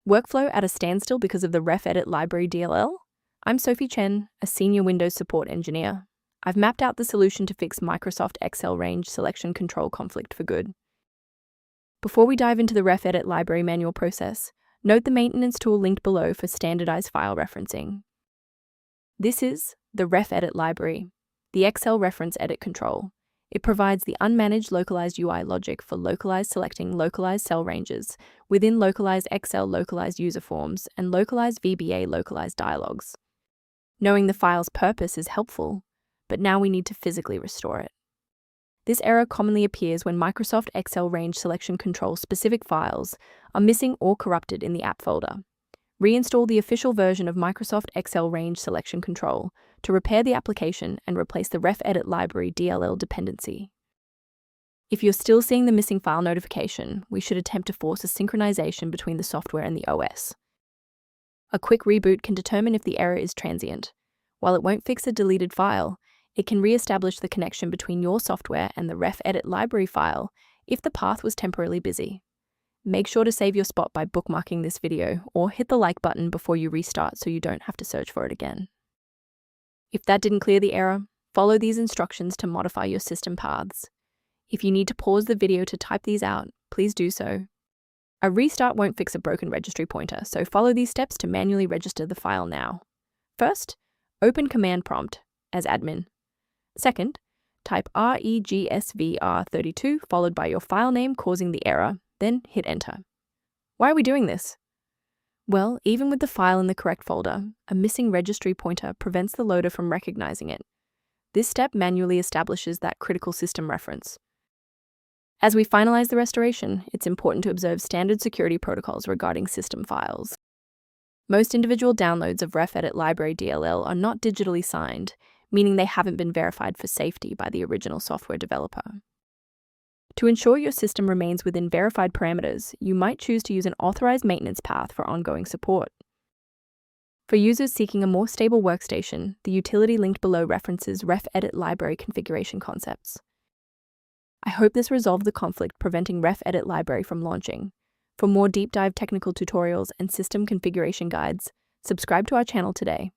Workflow at a standstill because of the Refedit Library DLL? I'm Sophie Chen, a senior Windows support engineer. I've mapped out the solution to fix Microsoft Excel range selection control conflict for good. Before we dive into the Refedit library manual process, note the maintenance tool linked below for standardized file referencing. This is the Refedit library, the Excel reference edit control. It provides the unmanaged localized UI logic for localized selecting localized cell ranges within localized Excel localized user forms and localized VBA localized dialogs. Knowing the file's purpose is helpful, but now we need to physically restore it. This error commonly appears when Microsoft Excel range selection control specific files are missing or corrupted in the app folder. Reinstall the official version of Microsoft Excel range selection control to repair the application and replace the Refedit library DLL dependency. If you're still seeing the missing file notification, we should attempt to force a synchronization between the software and the OS. A quick reboot can determine if the error is transient. While it won't fix a deleted file, it can re-establish the connection between your software and the Refedit library file if the path was temporarily busy. Make sure to save your spot by bookmarking this video or hit the like button before you restart so you don't have to search for it again. If that didn't clear the error, follow these instructions to modify your system paths. If you need to pause the video to type these out, please do so. A restart won't fix a broken registry pointer, so follow these steps to manually register the file now. First, open Command Prompt as admin. Second, type regsvr32 followed by your file name causing the error, then hit enter. Why are we doing this? Well, even with the file in the correct folder, a missing registry pointer prevents the loader from recognizing it. This step manually establishes that critical system reference. As we finalize the restoration, it's important to observe standard security protocols regarding system files. Most individual downloads of Refedit library DLL are not digitally signed, meaning they haven't been verified for safety by the original software developer. To ensure your system remains within verified parameters, you might choose to use an authorized maintenance path for ongoing support. For users seeking a more stable workstation, the utility linked below references Refedit library configuration concepts. I hope this resolved the conflict preventing Refedit library from launching. For more deep dive technical tutorials and system configuration guides, subscribe to our channel today.